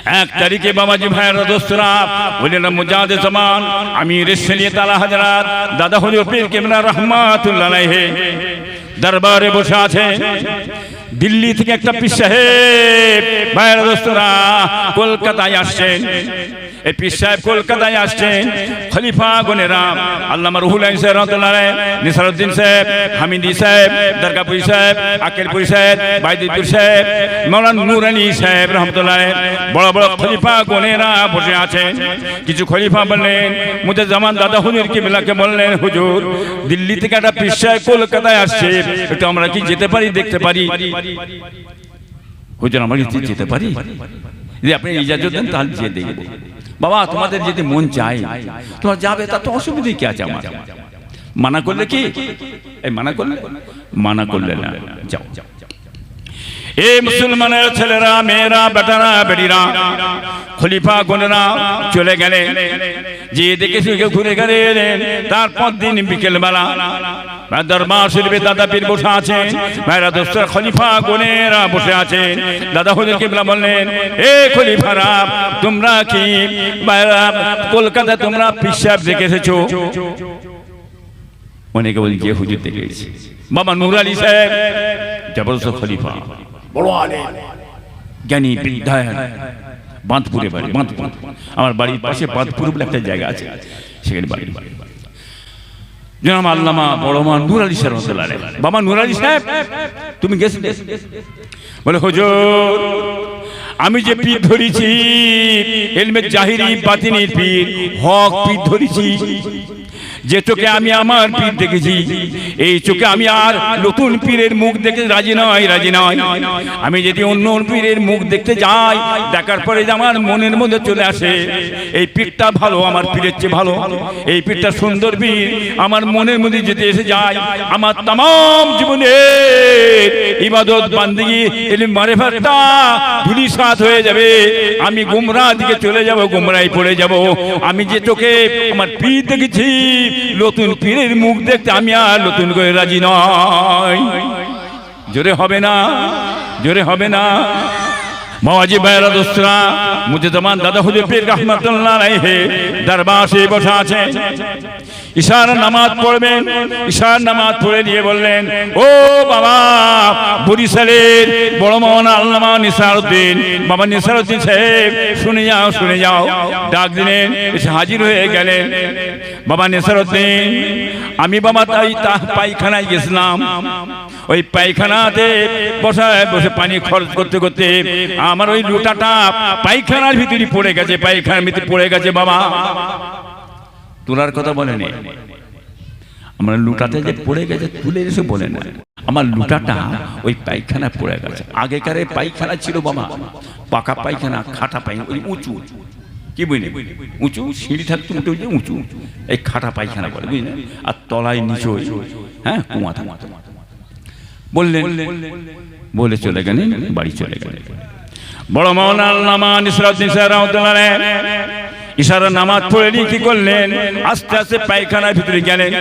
এক তারিখে বাবাজি ভাইয়ের দোস্তরা বললেন মুজাহিদ জামান আমির শরীয়ত আলা হযরত দাদা হুজুর পীর কেবলা রাহমাতুল্লাহ আলাইহি দরবারে বসে আছে। দিল্লি থেকে একটা পীর সাহেব ভাইয়ের দোস্তরা কলকাতায় আসছেন। এই পীর সাহেব কলকাতায় আসছেন। খলিফা গনেরা আল্লামা রুহুল আমিন সাহেব রাহমাতুল্লাহ আলাইহি, নিসারউদ্দিন সাহেব, হামিদি সাহেব, দরগাপুরি সাহেব, আকেলপুরি সাহেব, বাইদুলপুর সাহেব, মাওলানা নুরানি সাহেব রাহমাতুল্লাহ আলাইহি বড় বড় খলিফা গনেরা বসে আছেন। কিছু খলিফা বললেন মুজাহিদ জামান দাদা হুজুর কিবলাকে বললেন, হুজুর দিল্লি থেকে একটা পীর সাহেব কলকাতায় আসছে, একটু আমরা কি যেতে পারি, দেখতে পারি? হুজুর আমরা কি যেতে পারি? যদি আপনি ইজাজত দেন তাহলে যেয়ে দেখব। বাবা তোমাদের যদি মন চায় তোমার যাবে, তা তো অসুবিধা কি আছে? আমার মানা করলে কি? এই মানা করলে না, যাও। এই মুসলমানের ছেলেরা, মেয়েরা, বেটারা, বেটিরা, খলিফা গনেরা চলে গেলেন। যে দেখেছি ঘুরে গেলেন। তারপর দিন বিকেল বেলা দরবার শরীফে দাদা পীর বসে আছেন, ভাইরা দোস্তরা খলিফা গনেরা বসে আছেন। দাদা হুজুর কিবলা বললেন, এ খলিফারা তোমরা কি কলকাতায় তোমরা পীর সাহেব দেখে এসেছো? অনেকে বলি যে হুজুর দেখে এসেছি। বাবা নূর আলী সাহেব জবরদস্ত খলিফা, বড় আলেম, জ্ঞানী, বিদ্যায়ন, বাঁধপুরে বাড়ি। বাঁধপুর আমার বাড়ির পাশে বাঁধপুর বলে একটা জায়গা আছে, সেখানে বাড়ি। জনাব আল্লামা বড়মা নূর আলী সাহেব রাহমাতুল্লাহ আলাইহি। বাবা নূর আলী সাহেব তুমি গেছিলে? বলে হুজুর আমি যে পীর ধরেছি, ইলমে জাহিরি বাতিনির পীর, হক পীর ধরেছি। যে চোখে আমি আমার পীর দেখেছি, এই চোখে আমি আর নতুন পীরের মুখ দেখে রাজি নয়। আমি যদি অন্য পীরের মুখ দেখতে যাই, দেখার পরে যে আমার মনের মধ্যে চলে আসে এই পীরটা ভালো, আমার পীরের চেয়ে ভালো, এই পীরটা সুন্দর পীর, আমার মনের মধ্যে যেতে এসে যায়, আমার तमाम জীবনের ইবাদত বান্দেগি ইলম মারিফাতটা ধূলিসাৎ হয়ে যাবে। আমি গুমরাহ দিকে চলে যাব, গুমরাহি পড়ে যাব। আমি যে চোখে আমার পীর দেখেছি, নতুন পীরের মুখ দেখতে আমি আর নতুন করে রাজি নয়। জোরে হবে না, জোরে হবে না। মাওয়াজি ভাইরা দোস্তরা মুজাহিদ জামান দাদা হুজুর পীর রাহমাতুল্লাহ আলাইহি দরবারে বসে আছেন। ইশার নামাজ পড়বেন। ইশার নামাজ পড়ে দিয়ে বললেন, ও বাবা বরিশালের বড় মাওলানা আল্লামা নিসারউদ্দিন, বাবা নিসারউদ্দিন সাহেব শুনে যাও। ডাক দিলেন, এসে হাজির হয়ে গেলেন। বাবা নিসারউদ্দিন আমি বাবা তাই পায়খানায় গেছিলাম। ওই পায়খানাতে বসে পানি খরচ করতে করতে আমার ওই লোটাটা পায়খানার ভিতরে পড়ে গেছে, পায়খানার ভিতরে পড়ে গেছে। বাবা তোলার কথা বলেন, আমার লুটাতে যে পড়ে গেছে তুলে এসে বলে না, আমার লুটাটা ওই পায়খানা পড়ে গেছে। আগেকার পায়খানা ছিল বাবা পাকা পায়খানা, খাটা পায়খানা, ওই উঁচু, কি বুঝলি উঁচু সিঁড়ি থাকতো, উঁচু এই খাটা পায়খানা বলে, বুঝলি? আর তলায় নিচে হ্যাঁ কুয়া থাকা। বললেন, বলে চলে গেলেন, বাড়ি চলে গেলেন। বড় মাওলানা আল্লামা নিসারউদ্দিন সাহেব রাহমাতুল্লাহ আলাইহি ইশারা নামাজ পড়ে নিয়ে কি করলেন, আস্তে আস্তে পায়খানার ভিতরে গেলেন।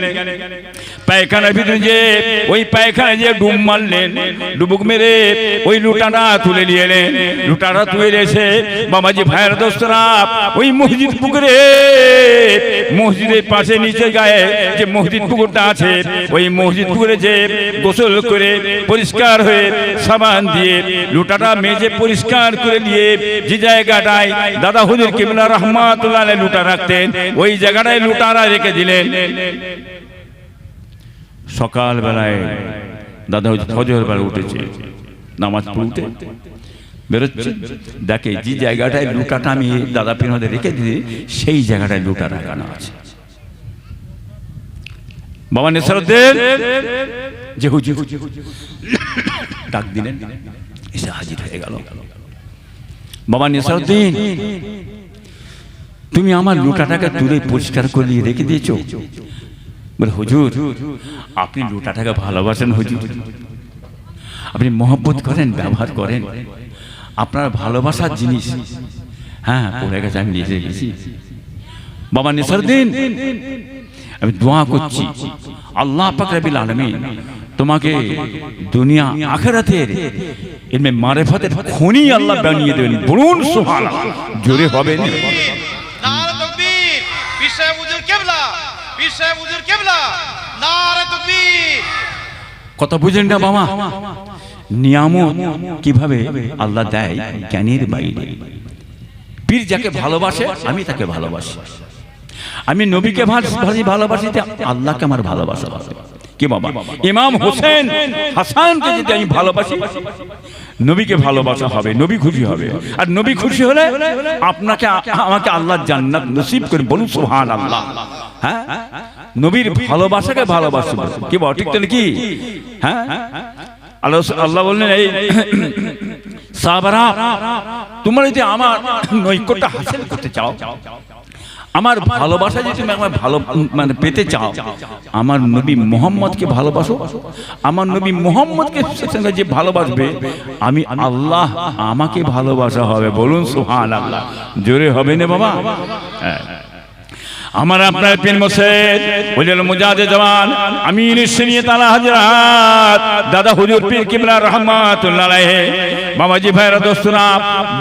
পায়খানার ভিতরে যে ওই পায়খানায় যে ডুব মারলেন, ডুবুক মেরে ওই লুটাটা তুলে নিয়ে এলেন। লুটাটা তুলে এসে বাবাজি ভাইয়ের দোস্তরা ওই মসজিদ পুকুরে, মসজিদের পাশে নিচে গায়ে যে মসজিদ পুকুরটা আছে, ওই মসজিদ পুকুরে যে গোসল করে পরিষ্কার হয়ে সাবান দিয়ে লুটাটা মেজে পরিষ্কার করে নিয়ে যে জায়গাটায় দাদা হুজুর কিবলা রাহমাতুল্লাহ আলাইহি লুটা রাখতেন, ওই জায়গাটায় লুটারা রেখে দিলেন। সকাল বেলায় দাদা ফজর বেলা উঠেছে, নামাজ পড়তে বেরোচ্ছে, দেখে যে জায়গাটায় লুটাটা আমি দাদা পীর রেখে দিই, সেই জায়গাটায় লুটা রাখানো আছে। বাবা নিসারউদ্দিন যে হুজুর ডাক দিলেন, এসে হাজির হয়ে গেল। বাবা নিসারউদ্দিন তুমি আমার লুটাটাকে তুলে পরিষ্কার করে রেখে দিয়েছো? বলে হুজুর আপনি লুটাটাকে ভালোবাসেন, হুজুর আপনি মহব্বত করেন, ব্যবহার করেন, আপনার ভালোবাসার জিনিস হ্যাঁ পড়ে গেছে, আমি নিয়ে গেছি। বাবা নিসারউদ্দিন আমি দোয়া করছি আল্লাহ পাক রব্বুল আলামিন তোমাকে দুনিয়া আখিরাতের ইলমে মারিফাতের খনি আল্লাহ বানিয়ে দেবেন। বলুন সুবহানাল্লাহ, জোরে হবে না? নারে তাকবীর, পীর সাহেব হুজুর কিবলা, পীর সাহেব হুজুর কিবলা, নারে তাকবীর। কথা বুঝেন না বাবা? নিয়ামত কিভাবে আল্লাহ দেয় জ্ঞানের বাইরে। পীর যাকে ভালোবাসে আমি তাকে ভালোবাসি, আমি নবীকে ভালোবাসি, আল্লাহকে আমার ভালোবাসা হবে। কি বাবা, ইমাম হোসেন হাসানকে যদি আমি ভালোবাসি, নবীকে ভালোবাসা হবে, নবী খুশি হবে। আর নবী খুশি হলে আপনাকে আমাকে আল্লাহ জান্নাত নসিব করে। বলুন সুবহানাল্লাহ। হ্যাঁ, নবীর ভালোবাসাকে ভালোবাসবো। কি বাবা, ঠিক তো নাকি? হ্যাঁ, আল্লাহ বললেন এই সাহাবারা, তোমরা যদি আমার নৈকট্য হাসিল করতে চাও, আমার ভালোবাসা যদি তুমি আমার ভালো মানে পেতে চাও, আমার নবী মুহাম্মদকে ভালোবাসো। আমার নবী মুহাম্মদকে যে ভালোবাসবে, আমি আল্লাহ আমাকে ভালোবাসা হবে। বলুন সুবহানাল্লাহ, জোরে হবে না বাবা? আমার আপনার পীর মুর্শিদ ওলিল মুজাহিদ জওয়ান আমির শরীয়ত আলা হযরত দাদা হুজুর পীর কিবলা রাহমাতুল্লাহ আলাইহি। বাবাজি ভাইরা দোস্তরা,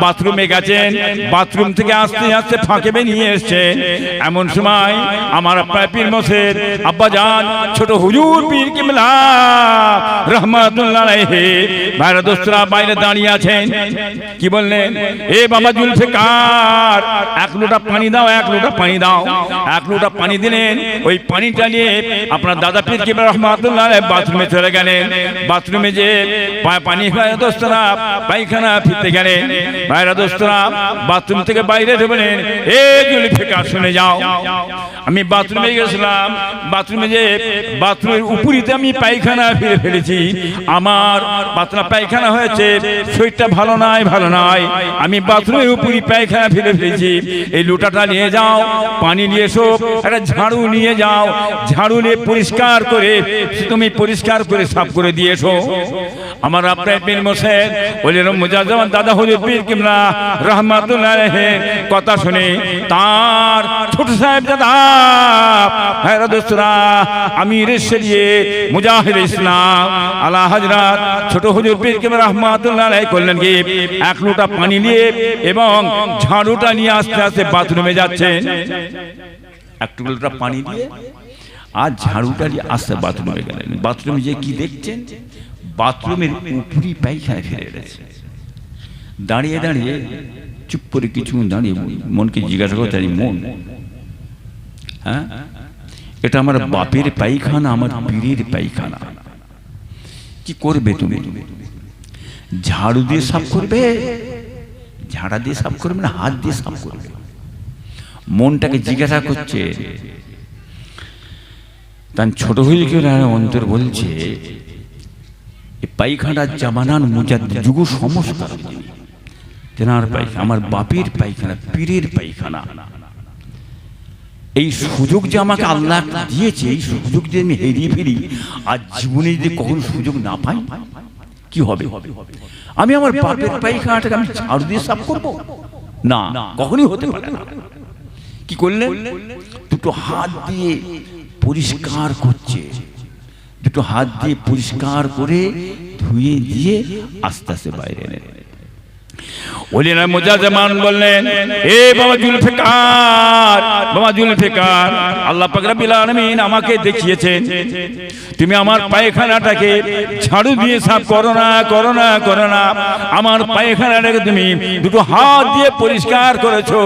বাথরুমে গেছেন, বাথরুম থেকে আস্তে আস্তে ফাঁকে বেরিয়ে এসেছেন। এমন সময় আমার আপনার পীর মুর্শিদ আব্বাজান ছোট হুজুর পীর কিবলা রাহমাতুল্লাহ আলাইহি ভাইরা দোস্তরা বাইরে দাঁড়িয়ে আছেন। কি বললেন? এ বাবা জুলফিকার, এক লোটা পানি দাও, এক লোটা পানি দাও। এক লোটা পানি দিলেন, ওই পানিটা নিয়ে আপনার দাদা পীর কিবলা রাহমাতুল্লাহ আলাইহি বাথরুমে চলে গেলেন। বাথরুমে যে পানি ভাইরা দোস্তরা পায়খানা ফিরতে গেলেন। ভাইরা দোস্তরা বাথরুম থেকে বাইরে ঢুকলেন। এ জুলফিকার শুনে যাও, আমি বাথরুমে গেছিলাম, বাথরুমে যে বাথরুমের উপরিতে আমি পায়খানা ফিরে ফেলেছি। আমার পাতলা পায়খানা হয়েছে, শরীরটা ভালো নয়, ভালো নয়। আমি বাথরুমের উপরই পায়খানা ফিরে ফেলেছি। এই লোটাটা নিয়ে যাও, পানি নিয়ে এসো, একটা ঝাড়ু নিয়ে যাও, ঝাড়ু নিয়ে পরিষ্কার করে তুমি পরিষ্কার করে সাফ করে দিয়ে এসো। আমার আপনার পীর মুর্শিদ ওলিল মুজাহিদ জওয়ান দাদা হুজুর পীর কিবলা রাহমাতুল্লাহ আলাইহি কথা শুনে তার ছোট সাহেব দাদা ভাইরা দোস্তরা আমির শরীয়ত মুজাহিদ ইসলাম আলা হযরত ছোট হুজুর পীর কিবলা রাহমাতুল্লাহ আলাইহি করলেন কি, এক লোটা পানি নিয়ে এবং ঝাড়ুটা নিয়ে আস্তে আস্তে বাথরুমে যাচ্ছেন। একটু লোটা পানি দিয়ে আর ঝাড়ুটা নিয়ে আস্তে বাথরুমে গেলেন। বাথরুমে যে কি দেখছেন, বাথরুমের উপরি পায়খানা ফিরে গেছে। দাঁড়িয়ে দাঁড়িয়ে চুপ করে কিছু দাঁড়িয়ে মনকে জিজ্ঞাসা করতে, মন, হ্যাঁ, এটা আমার বাপের পায়খানা, আমার পীরের পায়খানা, কি করবে তুমি? ঝাড়ু দিয়ে সাফ করবে, ঝাড়া দিয়ে সাফ করবে না হাত দিয়ে সাফ করবে? মনটাকে জিজ্ঞাসা করছে। তার ছোট হয়ে গেলে অন্তর বলছে, পায়খানার জামানার মুজাদ্দিদ যুগ সংস্কার তেনার পায়খানা, আমার বাপের পায়খানা, পীরের পায়খানা। এই সুযোগ যে আমাকে আল্লাহ দিয়েছে, এই সুযোগ যদি আমি হেরিয়ে ফেলি আর জীবনে যদি কখন সুযোগ না পাই, কি হবে? আমি আমার বাপের পায়খানাটাকে আমি ঝাড়ু দিয়ে সাফ করবো? না, কখনই হতে পারে না। কি করলেন? দুটো হাত দিয়ে পরিষ্কার করছে, দুটো হাত দিয়ে পরিষ্কার করে ধুয়ে দিয়ে আস্তে আস্তে বাইরে এলেন। ওলিনা মুজাজমান বললেন, এ বাবা জুলফিকার, বাবা জুলফিকার, আল্লাহ পাক রব্বুল আলামিন আমাকে দেখিয়েছেন তুমি আমার পায়খানাটাকে ঝাড়ু দিয়ে সাফ করো না, করো না, করো না। আমার পায়খানাটাকে তুমি দুটো হাত দিয়ে পরিষ্কার করেছো।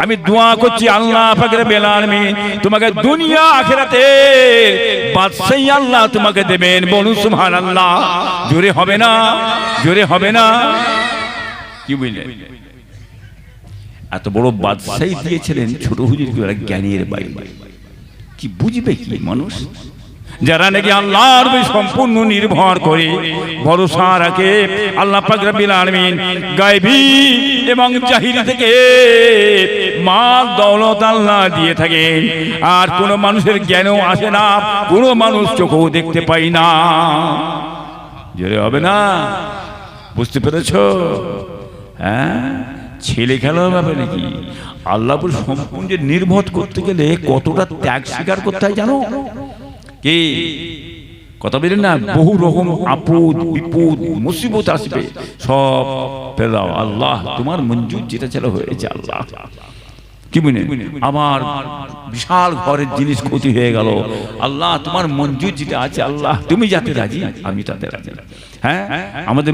আমি দোয়া করছি আল্লাহ পাক রব্বুল আলামিন তোমাকে দুনিয়া আখিরাতে বাদশাহী আল্লাহ তোমাকে দেবেন। বলুন সুবহানাল্লাহ, জোরে হবে না? জোরে হবে না? কি বুঝলেন? এত বড় বাদশাহী দিয়েছিলেন ছোট হুজুর জ্ঞানের বাইরে। কি বুঝবে কি মানুষ? যারা নাকি আল্লাহর উপর সম্পূর্ণ নির্ভর করে, ভরসা রাখে, আল্লাহ পাক রব্বুল আলামিন গায়বী এবং জাহিরি থেকে মাল দৌলত আল্লাহ দিয়ে থাকেন। আর কোন মানুষের জ্ঞানও আসে না, কোন মানুষ চোখেও দেখতে পাই না। জোরে হবে না? বুঝতে পেরেছো? হ্যাঁ, ছেলে খেলার ব্যাপার নাকি? আল্লাহ সম্পূর্ণ যে নির্ভর করতে গেলে কতটা ত্যাগ স্বীকার করতে হয় জানো? কি কথা বলেন না, বহু রকম আপদ বিপদ মুসিবত আসবে, সব পেলাও আল্লাহ তোমার মঞ্জুর যেটা ছিল হয়েছে আল্লাহ। কি বলেন, আমার বিশাল ঘরের জিনিস ক্ষতি হয়ে গেল, আল্লাহ তোমার মঞ্জুর যেটা আছে আল্লাহ তুমি যাতে রাজি আমি তাতে রাজি। হ্যাঁ, আমাদের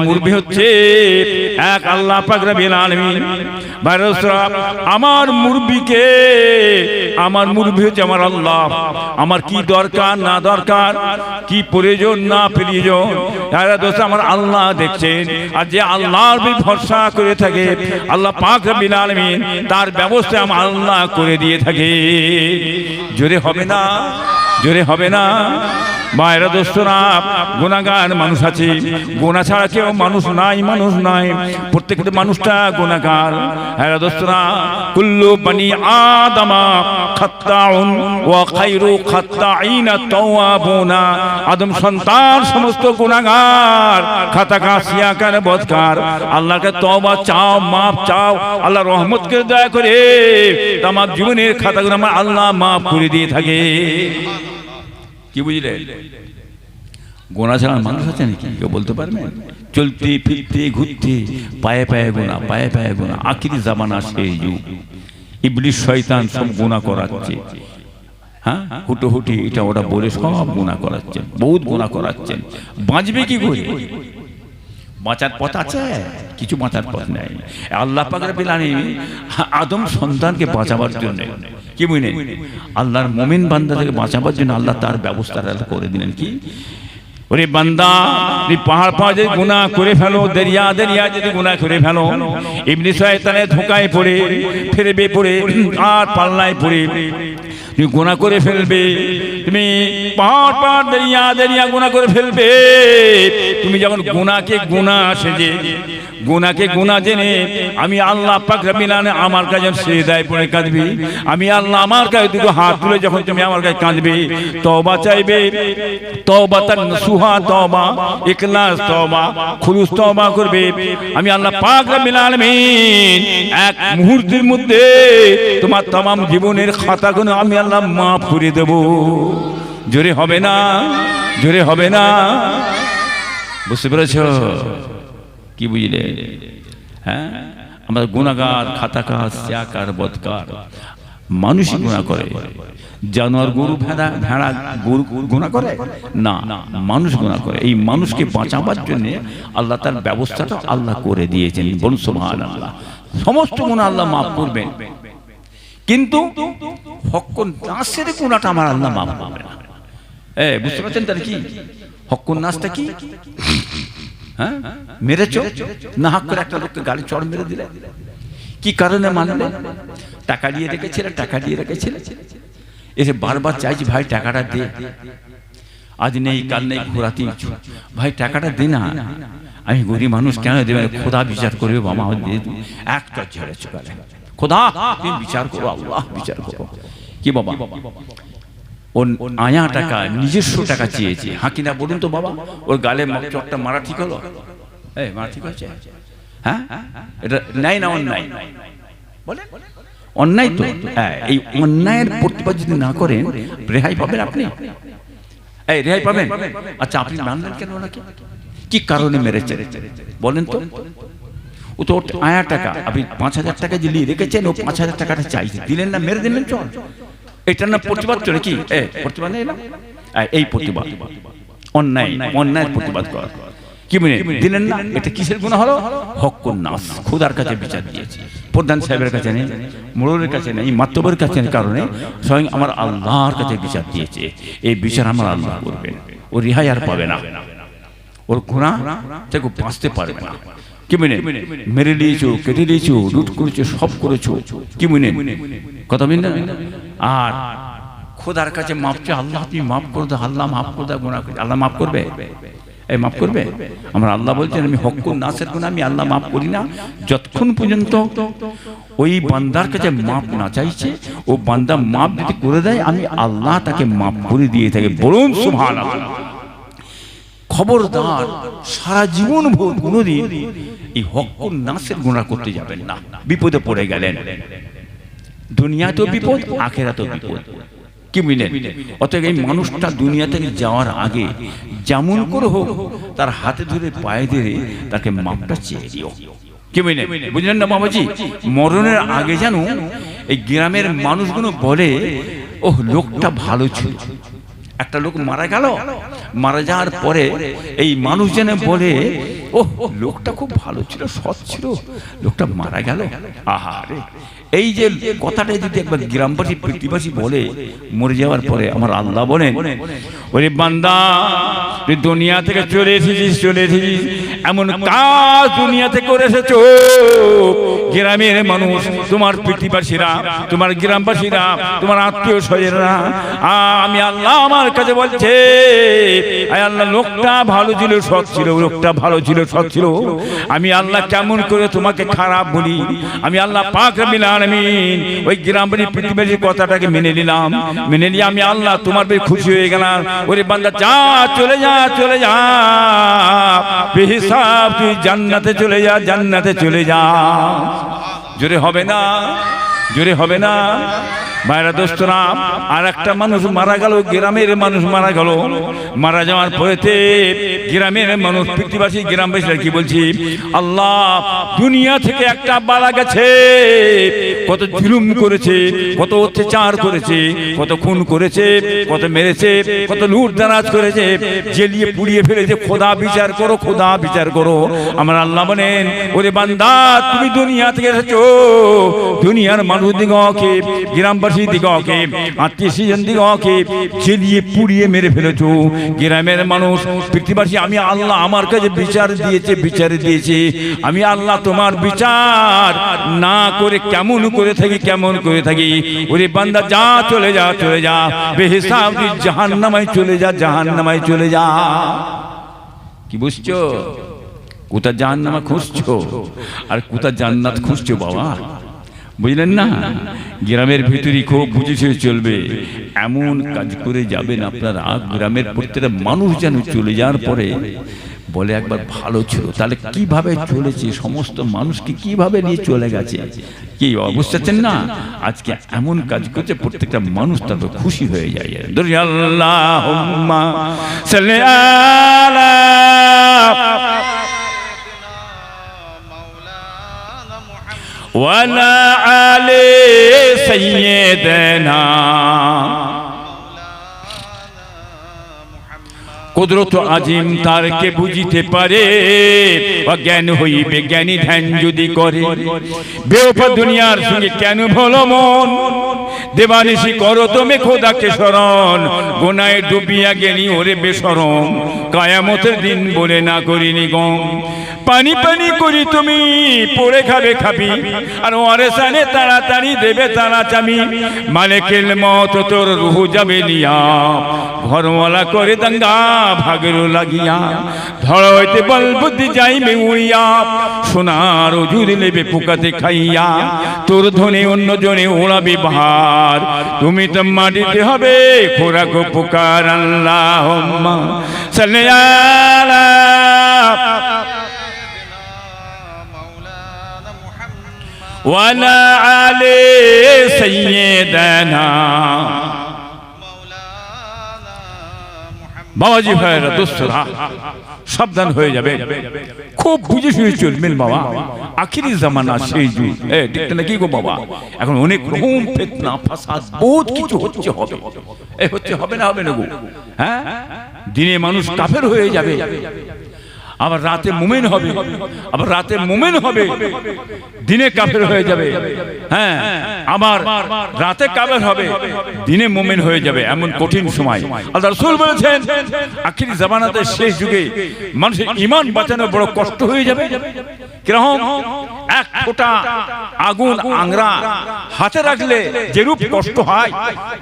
মুরব্বি হচ্ছে এক আল্লাহ পাক রব্বুল আলামিন। আমার মুরব্বি হচ্ছে আমার আল্লাহ। আমার কি দরকার না দরকার, কি প্রয়োজন না প্রয়োজন, আমার আল্লাহ দেখছেন। আর যে আল্লাহর ভরসা করে থাকে আল্লাহ পাক রব্বুল আলামিন তার ব্যবস্থা আমার আল্লাহ করে দিয়ে থাকে। জোরে হবে না, জোরে হবে না। মায়েরা দোস্তরা, গুনাহগার মানুষ আছে, গুনাহ ছাড়া কেউ মানুষ নাই, প্রত্যেকটা মানুষটা গুনাহগার। হ্যাঁ দোস্তরা, কুল্লু বনি আদমা খাত্তাউন ওয়া খায়রু খাত্তাইনা তাওয়াবুনা। আদম সন্তান সমস্ত গুনাহগার, খাতাকার, সিয়াকার, বদকার। আল্লাহকে তওবা চাও, মাফ চাও, আল্লাহ রহমতকে দয়া করে তোমার জীবনের খাতাগুলো আমার আল্লাহ মাফ করে দিয়ে থাকে। কি বুঝলে, গোনা ছাড়া মানুষ আছে নাকি কেউ বলতে পারবেন? চলতে ফিরতে ঘুরতে পায়ে পায়ে গোনা, পায়ে পায়ে গোনা। আখিরি জামানা সেই যুগ, ইবলিস শয়তান সব গোনা করাচ্ছে। হ্যাঁ, হুটোহুটি এটা ওটা বলে সব গোনা করাচ্ছেন, বহুত গোনা করাচ্ছেন। বাঁচবে কি করে? বাঁচার পথ আছে? কিছু বাঁচার পথ নেই। আল্লাহ পাক রব্বুল আলামিন আদম সন্তানকে বাঁচাবার জন্য, কি বুঝলেন, আল্লাহর মুমিন বান্দাদেরকে বাঁচাবার জন্য আল্লাহ তার ব্যবস্থাটা করে দিলেন। কি, ওরে বান্দা, তুই পাহাড় যদি গুনাহ করে ফেলো, দরিয়া যদি গুনাহ করে ফেলো, ইবলিস শয়তানের ধোঁকায় পড়ে, ফেরবে পড়ে, আর পাল্লায় পড়ে তুমি গুনাহ করে ফেলবে। তুমি পাহাড় দরিয়া গুনাহ করে ফেলবে। তুমি যখন গুনাহকে গুনাহ সেজে, গুনাহকে গুনাহ জেনে আমি আল্লাহ পাক রব্বুল আলামিন আমার কাছে সিজদায় পড়ে কাঁদবি, আমি আল্লাহ আমার কাছে দুটো হাত তুলে যখন তুমি আমার কাছে কাঁদবে, তওবা চাইবে, তওবাতান নসুহা, তওবা ইখলাস, তওবা খুলুস তওবা করবে, আমি আল্লাহ পাক রব্বুল আলামিন এক মুহূর্তের মধ্যে তোমার तमाम জীবনের খাতাগুলো আমি আল্লাহ মাফ করে দেব। জোরে হবে না, জোরে হবে না। বুঝতে পেরেছো? কি বুঝলে? হ্যাঁ, আমরা গুনাহগার, খাতাকার, সিয়াকার, বদকার। মানুষই গুনাহ করে। জানোয়ার, গরু, ভেড়া গরু গুনাহ করে না, মানুষ গুনাহ করে। এই মানুষকে বাঁচাবার জন্য আল্লাহ তার ব্যবস্থাটা আল্লাহ করে দিয়েছেন। বলুন সুবহানাল্লাহ। সমস্ত গুনাহ আল্লাহ মাফ করবেন, কিন্তু হক্কুন নাসের গুনাহটা আমার আল্লাহ মাফ করবে না। বুঝতে পারছেন তাহলে কি হক্কুন নাসটা কি? হ্যাঁ, মেরেছো না, হাক করে একটা লোককে গাড়ি চড় মেরে দিলে, কি কারণে মানলে? টাকা দিয়ে রেখেছিলে, এসে বারবার চাইছি ভাই টাকাটা দে, আজ নেই কাল নেই, ঘোরাতে ভাই টাকাটা দে না, আমি গরিব মানুষ, কেন দেবে? খোদা বিচার করবে, বাবা একটা ঝেড়ে চলে, খোদা তুমি বিচার করো, আল্লাহ বিচার করো। কি বাবা, ওর আয়া টাকা, নিজস্ব টাকা চেয়েছে, হাকিনা বলুন তো বাবা, ওর গালে চকটা মারা ঠিক হলো? মারা ঠিক হয়েছে? হ্যাঁ, এটা নাই না অন্যায়? বলে অন্যায় তো। এই অন্যায়ের প্রতিবাদ যদি না করেন রেহাই পাবেন আপনি? রেহাই পাবেন? আচ্ছা, আপনি মানলেন কেন ওনাকে? কি কারণে মেরেছে বলেন তো? ও তো আয়া টাকা, আপনি ৫,০০০ টাকা যে রেখেছেন, ও ৫,০০০ টাকাটা চাইছে, দিলেন না, মেরে দিলেন, চল। এটা না প্রতিবাদ চলে? কি প্রতিবাদ নেই? এই প্রতিবাদ অন্যায়ের প্রতিবাদ করা। কি মনে দিলেন না? এটা কিসের গুনাহ হলো? হক্কুন নাস, খোদার কাছে বিচার দিয়েছি। প্রধান সাহেবের কাছে নেই, মোড়লের কাছে নেই, মাতব্বরের কাছে নেই, কারণে স্বয়ং আমার আল্লাহর কাছে বিচার দিয়েছে। এই বিচার আমার আল্লাহ করবেন, ও রেহাই আর পাবে না, ওর গুনাহ থেকে বাঁচতে পারবে না। কি মনে মেরে নিয়েছো, কেটে নিয়েছো, লুট করেছো, সব করেছো, কি মনে কথা বলেন না? আর খোদার কাছে মাপ চাই, আল্লাহ তুমি মাফ করে দাও, আল্লাহ মাফ করে দাও, গুনাহ করে, আল্লাহ মাফ করবে? মাফ করবে? আমার আল্লাহ বলছেন আমি হক্কুন নাসের গুনাহ আমি আল্লাহ মাফ করি না, যতক্ষণ পর্যন্ত ওই বান্দার কাছে মাফ না চাইছে, ও বান্দা মাফ যদি করে দেয় আমি আল্লাহ তাকে মাফ করে দিয়ে থাকি। বলুন সুবহানাল্লাহ। খবরদার, সারা জীবন ভোর কোনদিন এই হক্কুন নাসের গুনাহ করতে যাবেন না, বিপদে পড়ে গেলেন। দুনিয়াতেও বিপদ, আখিরাতেও বিপদ। কি বুঝলেন? অতএব এই মানুষটা দুনিয়া থেকে যাওয়ার আগে যেমন করে হোক তার হাতে ধরে পায়ে ধরে তাকে মাপটা চেয়ে দিও। কি বুঝলেন? বুঝলেন না বাবাজি? মরণের আগে যেন এই গ্রামের মানুষগুলো বলে, ওহ লোকটা ভালো ছিল। একটা লোক মারা গেল, মারা যাওয়ার পরে এই মানুষ যেন বলে, ওহ লোকটা খুব ভালো ছিল, সৎ ছিল, লোকটা মারা গেল। আহা রে, এই যে কথাটা যদি একবার গ্রামবাসী পৃথিবীবাসী বলে মরে যাওয়ার পরে, আমার আল্লাহ বলেন, ওরে বান্দা তুই দুনিয়া থেকে চলে এসেছিস, এমন কাজ দুনিয়াতে করে এসেছো, গ্রামের মানুষ, তোমার পৃথিবীবাসীরা, তোমার গ্রামবাসীরা, তোমার আত্মীয় স্বজনরা, আমি আল্লাহ আমার কাছে বলছে, আয় আল্লাহ লোকটা ভালো ছিল, সৎ ছিল, লোকটা ভালো ছিল, সৎ ছিল, আমি আল্লাহ কেমন করে তোমাকে খারাপ বলি? আমি আল্লাহ পাক রব্বুল আলামিন ওই গ্রামবাসী পৃথিবীবাসীর কথাটাকে মেনে নিলাম, মেনে নিয়ে আমি আল্লাহ তোমার বেশ খুশি হয়ে গেলাম। ওরে বান্দা যা, চলে যা, চলে যা, বেহিসাব তুই জান্নাতে চলে যা, জান্নাতে চলে যা। জোরে হবে না? জোরে হবে না? ভাইরা দোস্তরা, আর একটা মানুষ মারা গেল, গ্রামের মানুষ মারা গেল। মারা যাওয়ার পরেতে গ্রামের মানুষ, পৃথিবীবাসী, গ্রামবাসীরা কি বলছি, আল্লাহ দুনিয়া থেকে একটা বালা গেছে, কত জুলুম করেছে, কত অত্যাচার করেছে, কত খুন করেছে, কত মেরেছে, কত লুট দারাজ করেছে, জেলিয়ে পুড়িয়ে ফেলেছে। খোদা বিচার করো, খোদা বিচার করো। আমার আল্লাহ বলেন, ওরে বান্দা তুমি দুনিয়া থেকে এসেছো, দুনিয়ার মানুষ দিগকে, গ্রামবাসী দিগকে, আত্মীয় স্বজন দিগকে জেলিয়ে পুড়িয়ে মেরে ফেলেছো। গ্রামের মানুষ, পৃথিবীবাসী, আমি আল্লাহ আমার কাছে বিচার দিয়েছে, বিচার দিয়েছে। আমি আল্লাহ তোমার বিচার না করে কেমন করে থাকি, কেমন করে থাকি? ওরে বান্দা যা, চলে যা, চলে যা, বেহিসাব তুই জাহান্নামায় চলে যা, জাহান্নামায় চলে যা। কি বুঝছো? কোথা জাহান্নামা খুঁজছো আর কোথা জান্নাত খুঁজছো বাবা? বুঝলেন না? গ্রামের ভিতরে খুব বুঝে চলবে, এমন কাজ করে যাবেন আপনারা, গ্রামের প্রত্যেকটা মানুষ যেন চলে যাওয়ার পরে বলে একবার ভালো ছিল, তাহলে কিভাবে চলেছে, সমস্ত মানুষকে কিভাবে নিয়ে চলে গেছে। কি বুঝতেছেন না? আজকে এমন কাজ করছে প্রত্যেকটা মানুষ তাতে খুশি হয়ে যায়। আল্লাহুম্মা সাল্লি আলা ওয়ালা আলে সাইয়্যিদানা। কুদরত আজিম তার কে বুঝিতে পারে, অজ্ঞান হইবে জ্ঞানী ধ্যান যদি করে। বেওফা দুনিয়ার সঙ্গে কেন ভলো মন, দেবানিশি করো তুমি খোদাকে স্মরণ। গুনায় ডুবিয়া গেলি ওরে বেশরম, কায়ামতের দিন বলে না করিনি গম। পানি পানি করি তুমি পড়ে খাবে খাবি, আর ওরে সানে তাড়াতাড়ি দেবে তারা চাবি। মালিকের মত তোর রুহ যাবে নিয়া, ঘরওয়ালা করে দাঙ্গা ভাগেরও লাগিয়া। ধর হইতে বল বুদ্ধি যাইবে উড়িয়া, সোনার ওজুর নেবে পোকাতে খাইয়া। তোর ধনে অন্য জনে ওড়াবে বাহার, তুমি তো মাটিতে হবে খোরাক পোকার। আল্লাহুম্মা সাল্লি আলা ওয়ালা আলে সাইয়্যিদানা। বাবাজি ভাইরা দোস্তরা, সাবধান হয়ে যাবে, খুব বুঝে শুনে চলবেন বাবা। আখিরি জামানা সেই যুগ, ঠিক না কি গো বাবা? এখন অনেক রকম ফিতনা ফাসাদ বহুত কিছু হচ্ছে, হবে হচ্ছে, হবে না হবে না গো। হ্যাঁ, দিনে মানুষ কাফের হয়ে যাবে, আবার রাতে মুমিন হবে, আবার রাতে মুমিন হবে, দিনে কাফের হয়ে যাবে। হ্যাঁ, আবার রাতে কাফের হবে, দিনে মুমিন হয়ে যাবে। এমন কঠিন সময় আল্লাহ রাসূল বলেছেন, আখিরি জামানাতে শেষ যুগে মানুষের ঈমান বাঁচানো বড় কষ্ট হয়ে যাবে। কিরকম? এক ফোঁটা আগুন আংরা হাতে রাখলে যেরূপ কষ্ট হয়,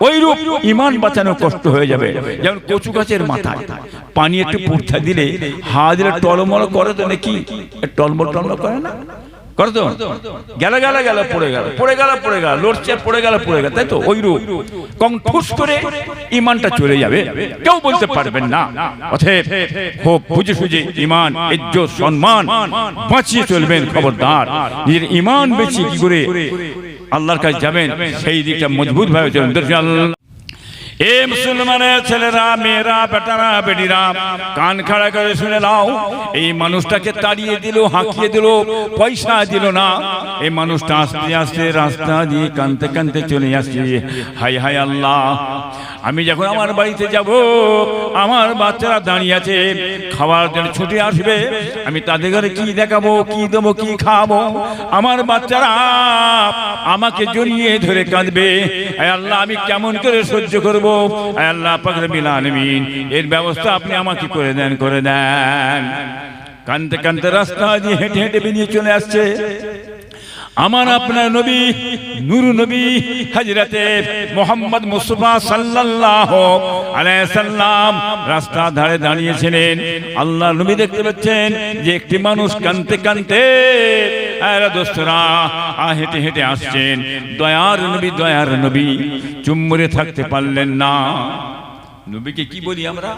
ওই রূপ ঈমান বাঁচানো কষ্ট হয়ে যাবে। যেমন কচু গাছের মাথায় পানি একটু পড়তে দিলে হাত দিলে টলমল করে তো নাকি? টলমল টলমল করে না? করে তো? গেল গেল গেল, পড়ে গেল, পড়ে গেল, পড়ে গেল, লড়ছে, পড়ে গেল, পড়ে গেল, তাই তো? ওই রূপ কংঠুস করে ঈমানটা চলে যাবে, কেউ বলতে পারবেন না। অতএব খুব বুঝে সুঝে ঈমান, ইজ্জত, সম্মান বাঁচিয়ে চলবেন। খবরদার, নিজের ঈমান বেঁচে কি করে আল্লাহর কাছে যাবেন সেই দিকটা মজবুত ভাবে চলবেন। এ মুসলমানের ছেলেরা, মেয়েরা, বেটারা, বেটিরা, কান খাড়া করে শুনে নাও। এই মানুষটাকে তাড়িয়ে দিল, হাঁকিয়ে দিল, পয়সা দিল না। এই মানুষটা আস্তে আস্তে রাস্তা দিয়ে কাঁদতে কাঁদতে চলে আসছে। হায় হায় আল্লাহ, আমি যখন আমার বাড়িতে যাব, আমার বাচ্চারা দাঁড়িয়ে আছে, খাওয়ার জন্য ছুটে আসবে, আমি তাদের ঘরে কি দেখাবো, কি দেবো, কি খাবো? আমার বাচ্চারা আমাকে জড়িয়ে ধরে কাঁদবে। আয় আল্লাহ, আমি কেমন করে সহ্য করব? আয় আল্লাহ পাক রব্বুল আলামিন, এর ব্যবস্থা আপনি আমাকে করে দেন, করে দেন। কাঁদতে কাঁদতে রাস্তা দিয়ে হেঁটে হেঁটে বেরিয়ে চলে আসছে আমার আপনার নবী, নূর নবী হযরতে মুহাম্মদ মুস্তাফা সাল্লাল্লাহু আলাইহি সাল্লাম রাস্তা ধারে দাঁড়িয়েছিলেন। আল্লাহ নবী দেখতে পাচ্ছেন যে একটি মানুষ কাঁদতে কাঁদতে আরে দোস্তরা হেঁটে হেঁটে আসছেন। দয়ার নবী, দয়ার নবী চুম্বরে থাকতে পারলেন না। নবীকে কি বলি আমরা?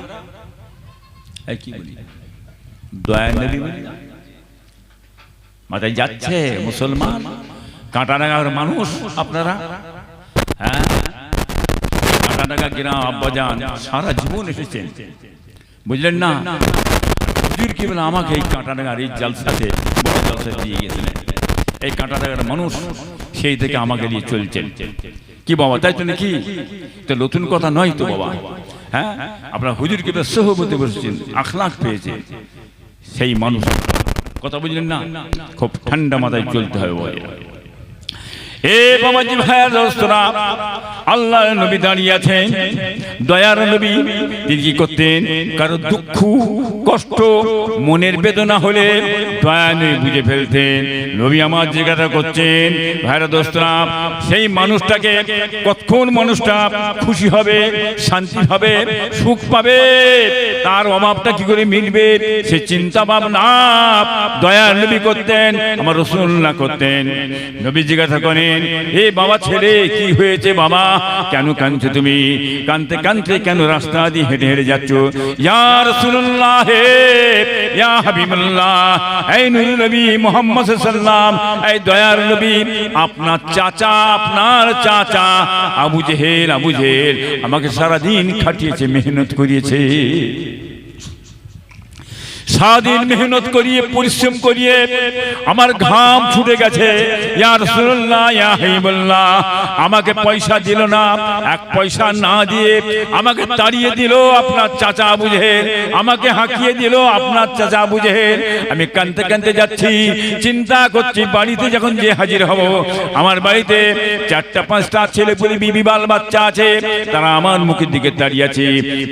কি বলি? দয়ার নবী বলি। মাথায় যাচ্ছে মুসলমান, কাঁটাডাঙ্গার মানুষ আপনারা, হ্যাঁ, কাঁটাডাঙ্গা গ্রাম আব্বাজান সারা জীবন এসেছেন, বুঝলেন না? হুজুর কি বলে আমাকে এই কাঁটাডাঙ্গার এই জালসাতে, বড় জালসা দিয়ে গেছিলেন। এই কাঁটাডাঙ্গার মানুষ সেই থেকে আমাকে নিয়ে চলছেন। কি বাবা, তাই তো নাকি? তো নতুন কথা নয় তো বাবা। হ্যাঁ, আপনার হুজুর কি সহবতে বসেছেন, আখলাক পেয়েছে সেই মানুষ। কথা বুঝলেন না? খুব ঠান্ডা মাথায় চলতে হবে। এ বাবাজি ভাইয়ের দোস্তরা, আল্লাহর নবী দাঁড়িয়ে আছেন, দয়ার নবী। তিনি কি করতেন? কারো দুঃখ কষ্ট মনের বেদনা হলে দয়া নবী বুঝে ফেলতেন। নবী আমার জিজ্ঞাসা করছেন, ভাইয়ের দোস্তরা, সেই মানুষটাকে কতক্ষণ মানুষটা খুশি হবে, শান্তি হবে, সুখ পাবে, তার অভাবটা কি করে মিটবে, সে চিন্তা ভাবনা দয়ার নবী করতেন, আমার রাসূলুল্লাহ করতেন। নবী জিজ্ঞাসা করেন, এ বাবা ছেলে, কি হয়েছে বাবা, কেন কাঁদছো তুমি? কাঁদতে কাঁদতে কেন রাস্তা দিয়ে হেঁটে হেঁটে যাচ্ছ? ইয়া রাসূলুল্লাহ, হে ইয়া হাবিবুল্লাহ, এই নূর নবী মুহাম্মদ সাল্লাল্লাহু আলাইহি ওয়াসাল্লাম, এই দয়ার নবী, আপনার চাচা, আপনার চাচা আবু জেহেল আমাকে সারা দিন খাটিয়েছে, মেহনত করিয়েছে, সারাদিন মেহনত করিয়ে, পরিশ্রম করিয়ে আমার ঘাম ছুটে গেছে। ইয়া রাসূলুল্লাহ, ইয়া হাবিবাল্লাহ, আমাকে পয়সা দিল না, এক পয়সা না দিয়ে আমাকে তাড়িয়ে দিল আপনার চাচা আবু জেহেল, আমাকে হাঁকিয়ে দিল আপনার চাচা আবু জেহেল। আমি কাঁদতে কাঁদতে যাচ্ছি, চিন্তা করছি বাড়িতে যখন যে হাজির হব, আমার বাড়িতে 4টা 5টা ছেলে পুলে, বিবি বাল বাচ্চা আছে, তারা আমার মুখের দিকে দাঁড়িয়ে আছে।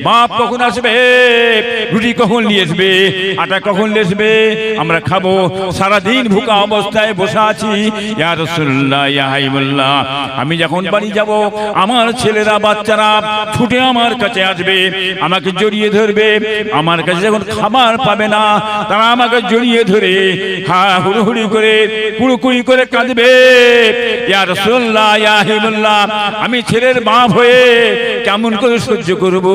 বাপ কখন আসবে, রুটি কখন নিয়ে আসবে, আটা কখন লেসবে, আমরা খাবো, সারাদিন ভুকা অবস্থায় বসে আছি। ইয়া রাসূলুল্লাহ, ইয়া হাবিবাল্লাহ, আমি যখন বাড়ি যাব, আমার ছেলেরা বাচ্চারা ছুটে আমার কাছে আসবে, আমাকে জড়িয়ে ধরবে। আমার কাছে যখন খাবার পাবে না, তারা আমাকে জড়িয়ে ধরে হুড়ুহুড়ি করে, কুড়ুকুড়ি করে কাঁদবে। ইয়া রাসূলুল্লাহ, ইয়া হাবিবাল্লাহ, আমি ছেলের বাপ হয়ে কেমন করে সহ্য করব?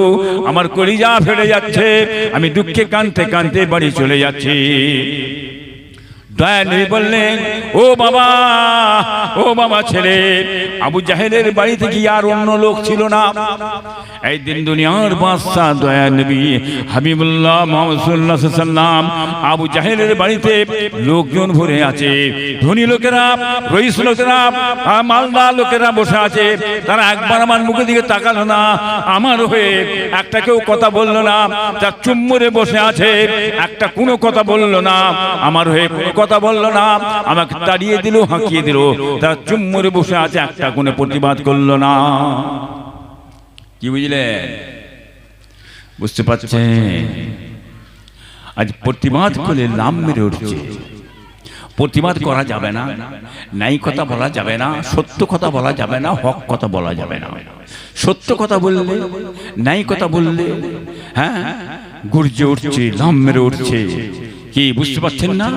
আমার কলিজা ফেটে যাচ্ছে, আমি দুঃখে কাঁদতে কাঁদতে বাড়ি চলে যাচ্ছি। দয়া নবী বললেন, ও বাবা, ও বাবা ছেলে, আবু জাহেলের বাড়িতে কি আর অন্য লোক ছিল না? এই দিন দুনিয়ার বাদশা দয়া নবী হাবিবুল্লাহ মুহাম্মদ সাল্লাল্লাহু আলাইহি ওয়াসাল্লাম, আবু জাহেলের বাড়িতে লোকজন ভরে আছে, ধনী লোকেরা, রইস লোকেরা, মালদার লোকেরা বসে আছে। তারা একবার আমার মুখের দিকে তাকালো না, আমার হয়ে একটা কেউ কথা বললো না, তার চুম্বরে বসে আছে, একটা কোনো কথা বললো না, আমার হয়ে কোনো কথা বললো না, আমাকে তাড়িয়ে দিল, হাঁকিয়ে দিল। তারা চুম্বরে বসে আছে, একটা কোনো প্রতিবাদ করলো না। কি বুঝলেন? বুঝতে পারছেন? আজ প্রতিবাদ করলে লাম মেরে উঠছে। প্রতিবাদ করা যাবে না, নাই কথা বলা যাবে না, সত্য কথা বলা যাবে না, হক কথা বলা যাবে না। সত্য কথা বললে, নাই কথা বললে, হ্যাঁ, গর্জে উঠছে, লাম মেরে উঠছে। কি বুঝতে পারছেন না?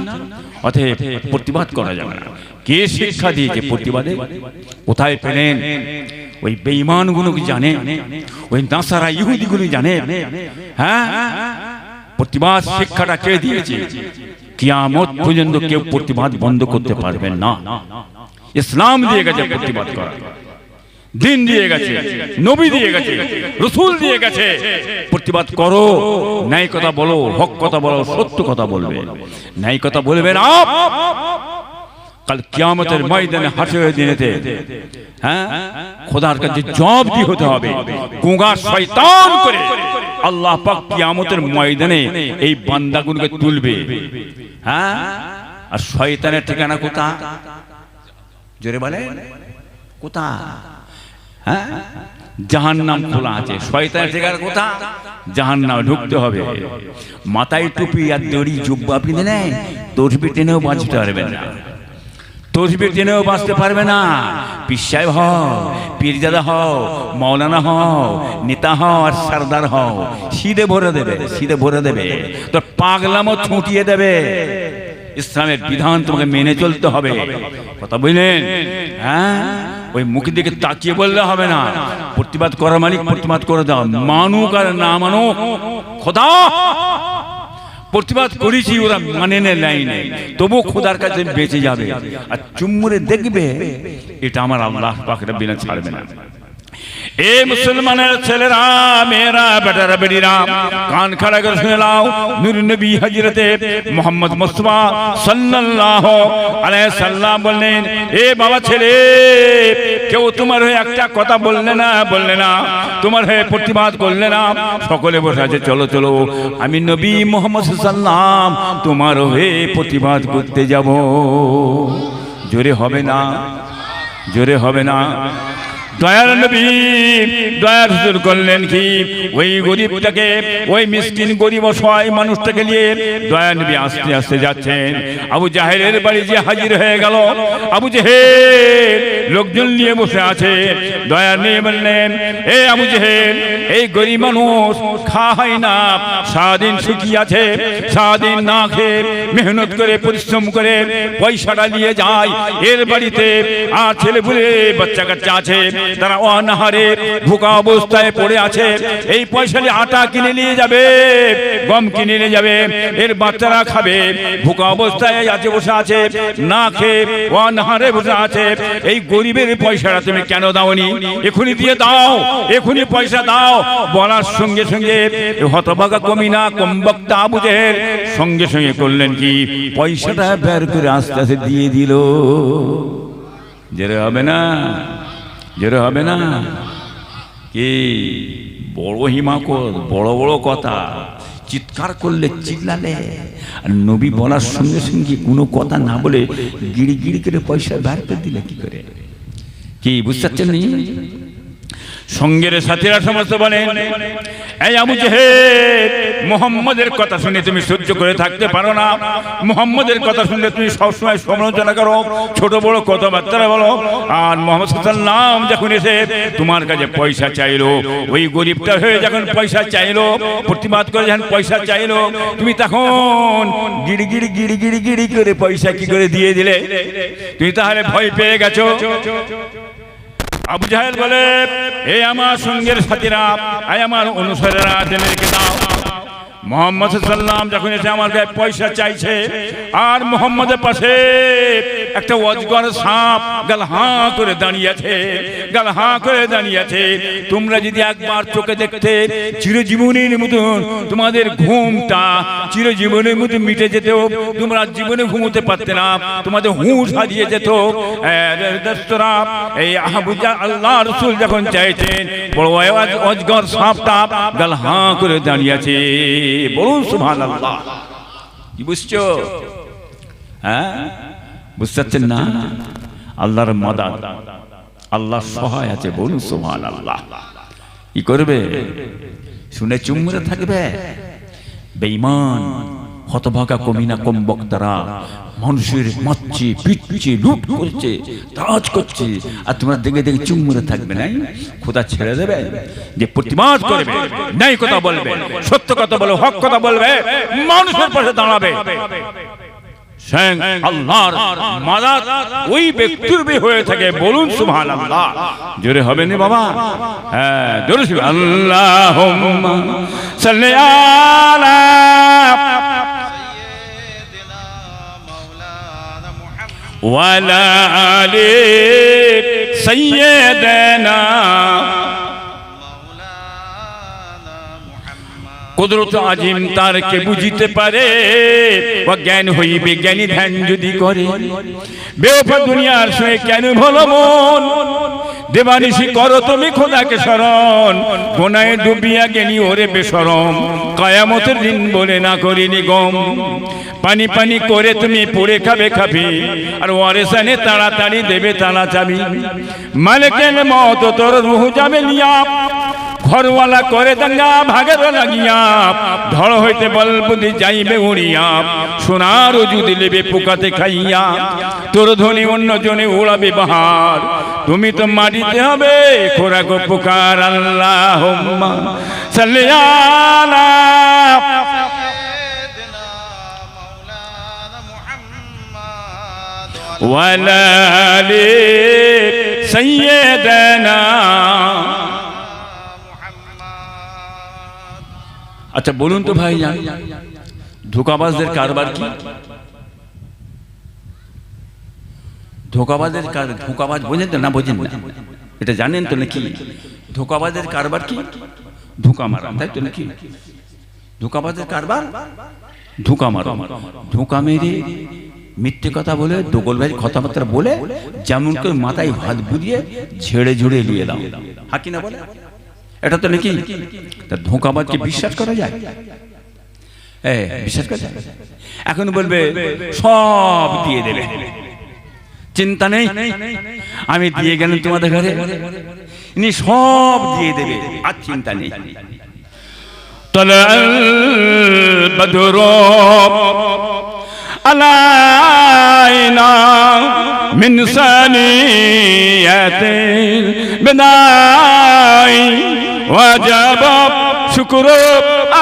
অতএব প্রতিবাদ করা যাবে না। কে শিক্ষা দিয়েছে প্রতিবাদে? কোথায় পেলেন? ওই বেঈমানগুলো কি জানে? ওই নাসারা ইহুদিগুলো জানে? হ্যাঁ, প্রতিবাদ শিক্ষাটা কে দিয়েছে? কিয়ামত পর্যন্ত কেউ প্রতিবাদ বন্ধ করতে পারবেন না। ইসলাম দিয়ে গেছে প্রতিবাদ করা। দিন দিয়ে গেছে, নবী দিয়ে গেছে, রসুল দিয়ে গেছে। প্রতিবাদ করো, ন্যায় কথা বলো, হক কথা বলো, সত্য কথা বলবে। ন্যায় কথা বলবে না, কাল কিয়ামতের ময়দানে হাসরের দিনেতে খোদার কাছে জবাবদি হতে হবে। গুঙ্গা শয়তান করে আল্লাহ পাক কিয়ামতের ময়দানে এই বান্দাগুলোকে তুলবে। আর শয়তানের ঠিকানা কোথা? জোরে বলে কোথা? জাহান্নাম খোলা আছে। শয়তানের ঠিকানা কোথা? জাহান্নামে ঢুকতে হবে। মাথায় টুপি আর দড়ি জুব্বা আপনি দিলেন, তসবিহ টেনেও বাঁচতে পারবেন না, তসবিহ টেনেও বাঁচতে পারবে না। পীর সাহেব হও, পীরজাদা হও, মৌলানা হও, নেতা হও আর সরদার হও, সিধে ভরে দেবে, সিধে ভরে দেবে, তোর পাগলামও ছুটিয়ে দেবে। ইসলামের বিধান তোমাকে মেনে চলতে হবে। কথা বুঝলেন? ওই মুখের দিকে তাকিয়ে বললে হবে না। প্রতিবাদ করার মালিক প্রতিবাদ করে দাও, মানুক আর না মানুক খোদা। প্রতিবাদ করেছি, ওরা মানে লাইনে, তবু খোদার কাছে বেঁচে যাবে। আর চুম্মুরে দেখবে এটা আমার আল্লাহ পাক রব্বিনা ছাড়বে না। এ মুসলমানের ছেলেরা, মেয়েরা, বেটারা, বেটিরা, কান খাড়া করে শুনে নাও। নূর নবী হযরতে মুহাম্মদ মুস্তাফা সাল্লাল্লাহু আলাইহি সাল্লাম বললেন, এ বাবা ছেলে, কেউ তোমার হয়ে একটা কথা বললে না, তোমার হয়ে প্রতিবাদ করলে না। সকলে বসে আছে, চলো চলো, আমি নবী মুহাম্মদ সাল্লাম তোমার হয়ে প্রতিবাদ করতে যাব। জোরে হবে না, জোরে হবে না। দয়ার নবী দয়ার হুজুর করলেন কি, ওই গরিবটাকে, ওই মিসকিন গরিব অসহায় মানুষটাকে নিয়ে দয়ার নবী আস্তে আস্তে যাচ্ছেন। আবু জাহেলের বাড়ি যে হাজির হয়ে গেল। আবু জাহেল লোকজন নিয়ে বসে আছে। দয়ার নবী বললেন, এ আবু জাহেল, এই গরিব মানুষ খায় না, সারাদিন শুকিয়ে আছে, সারাদিন না খেয়ে মেহনত করে পরিশ্রম করে পয়সাটা নিয়ে যায় এর বাড়িতে। আর ছেলেপুলে বাচ্চা কাচ্চা আছে, তারা অনাহারে ভুকা অবস্থায় পড়ে আছে। এই পয়সা নিয়ে আটা কিনে নিয়ে যাবে, গম কিনে নিয়ে যাবে, এর বাচ্চারা খাবে। ভুকা অবস্থায় আছে, বসে আছে, না খেয়ে অনাহারে বসে আছে। এই গরিবের পয়সাটা তুমি কেন দাওনি? এখনই দিয়ে দাও, এখনই পয়সা দাও। বলার সঙ্গে সঙ্গে হতভাগা কমিনা কমবক্তা আবু জাহেল সঙ্গে সঙ্গে করলেন কি, পয়সাটা বের করে আস্তে আস্তে দিয়ে দিল। জেরে হবে না, জোরে হবে না? কি বড় হিমাকত, বড় বড় কথা, চিৎকার করলে, চিল্লালে, আর নবী বলার সঙ্গে সঙ্গে কোনো কথা না বলে গিড়ি গিড়ি করে পয়সা বের করে দিলে কি করে? কি বুঝতে পারছেন? সঙ্গের সাথীরা সমস্ত বলেন, এই আবু জাহেল, মুহাম্মদের কথা শুনে তুমি সহ্য করে থাকতে পারো না। মুহাম্মদের কথা শুনলে তুমি সবসময় সমালোচনা করো, ছোট বড় কথাবার্তা বলো। আর মুহাম্মদ সাল্লাল্লাহু যখন এসে তোমার কাছে পয়সা চাইলো, ওই গরিবটা হয়ে যখন পয়সা চাইলো, প্রতিবাদ করে যখন পয়সা চাইলো, তুমি তখন গিড়ি গিড়ি গিড়ি গিড়ি গিড়ি করে পয়সা কি করে দিয়ে দিলে? তুমি তাহলে ভয় পেয়ে গেছো। আবু জাহেল বলে, এই আমার সঙ্গের সাথীরা, এই আমার অনুসারীরা, জেনে রেখে দাও, মুহাম্মদ সাল্লাল্লাহু যখন এসে আমার কাছে পয়সা চাইছে, আর মুহাম্মদের পাশে একটা অজগর সাপ গাল হাঁ করে দাঁড়িয়ে আছে, গাল হাঁ করে দাঁড়িয়ে আছে। তোমরা যদি একবার চোখে দেখতে, চিরজীবনের মতন তোমাদের ঘুমটা চিরজীবনের মতো মিটে যেত, তোমরা জীবনে ঘুমোতে পারতে না, তোমাদের হুঁশ হারিয়ে যেত। এই আল্লাহ রাসূল যখন চাইছেন, বড় অজগর সাপটা গাল হাঁ করে দাঁড়িয়ে আছে। বলুন সুবহানাল্লাহ। কি বুঝছো? বুঝতে পারছেন না? আল্লাহর মাদাদ, আল্লাহ সহায় আছে। বলুন সুবহানাল্লাহ। কি করবে? শুনে চুমরে থাকবে? বেঈমান হতভাগা কমিনা কম বক্তারা মানুষের মারছে, পিটছে, লুট করছে, তাজ করছে, আর তোমরা দেখে দেখে চুমরে থাকবে না? খোদা ছেড়ে দেবে যে প্রতিবাদ করবে, ন্যায় কথা বলবে, সত্য কথা বলবে, হক কথা বলবে, মানুষের পাশে দাঁড়াবে। স্বয়ং আল্লাহর মাদাদ ওই ব্যক্তির হয়ে থাকে। বলুন সুবহানাল্লাহ। জোরে হবে না বাবা? হ্যাঁ, জোরে আল্লাহুম্মা সাল্লি আলা ওয়ালা আলি सैयदना কুদরত আজিম তার কে বুঝিতে পারে ও জ্ঞান হইবে জ্ঞানী ধ্যান যদি করে বেওফা দুনিয়ার সয়ে কেন ভালো মন দেবানিশি করো তুমি খোদাকে শরণ গোনায় ডুবিয়া গেলি ওরে বেশরম কিয়ামতের দিন বলে না করিনি গম পানি পানি করে তুমি পড়ে খাবে খাবি আর ওয়ারেসানে তাড়াতাড়ি দেবে তালা চাবি মালিকের মত তোর রূহ যাবে লিয়া ঘরওয়ালা করে দাঙ্গা ভাগের লাগিয়া ধর হইতে বল বুদ্ধি যাইবে উড়িয়া সোনার যদি লেবে পোকাতে খাইয়া তোর ধ্বনি অন্য জনে উড়াবে বাহার তুমি তো মাটিতে হবে খোরাক পুকার আল্লাহুম্মা সাল্লি আলা ওয়ালা আলি সাইয়্যিদানা। আচ্ছা বলুন তো ভাই জান ধোঁকাবাজদের কারবার কি? ধোঁকাবাজের ধোঁকাবাজ বোঝেন তো না বোঝেন না এটা জানেন তো নাকি? ধোঁকাবাজের কারবার কি? ধোঁকা মারা, তাই তো নাকি? ধোঁকাবাজের কারবার ধোঁকা মারা, ধোঁকা মেরে মিথ্যে কথা বলে দোগল ভাই কথাবার্তা বলে যেমন করে মাথায় হাত বুলিয়ে ঝেড়ে ঝুড়ে নিয়ে দাও, হাকি না বলে এটা তো নাকি? তা ধোঁকাবাজকে বিশ্বাস করা যায়? বিশ্বাস করা যায়? এখন বলবে সব দিয়ে দেবে, চিন্তা নেই আমি দিয়ে গেলাম তোমাদের ঘরে, ইনি সব দিয়ে দেবে আর চিন্তা নেই। তালাল বদরু আলাইনা মিন সানিয়াতিল বিদাই ওয়াজাব শুকরু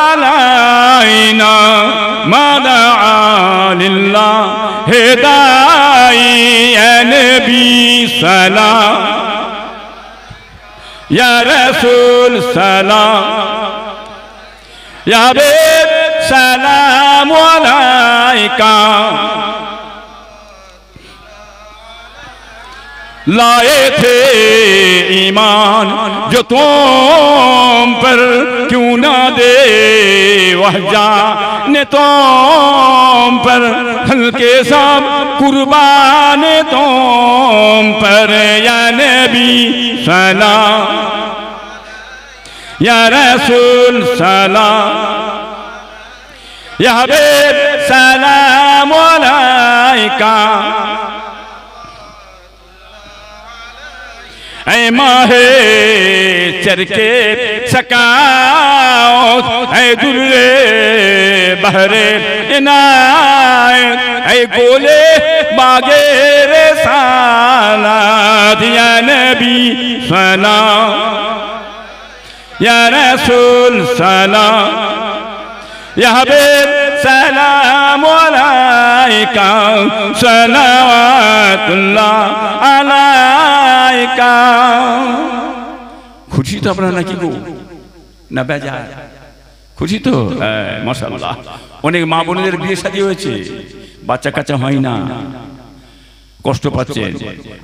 আলাইনা মাদা লিল্লাহ হেদাই ইয়া নবী সালাম ইয়া রাসূল সালাম ইয়া হাবিব সালাম আলাইকা लाए थे ईमान जो तुम पर क्यों ना दे वह जान तुम पर हल्के सब कुर्बान तुम पर या नबी सलाम या रसूल सलाम या हबीब सलाम अलैका। ऐ माहे चरके सकाओ ऐ दुर्रे बहरे इनायत ऐ गोले बागे रे सालात या नबी सलाम या रसूल सलाम या हबीब सलाम अलैका सलावतुल्लाह अलैका। খুশি তো আপনারা নাকি গো না বেজার? খুশি তো মাশাআল্লাহ। অনেক মা বোনদের বিয়ে শাদী হয়েছে, বাচ্চা কাচ্চা হয় না, কষ্ট পাচ্ছেন।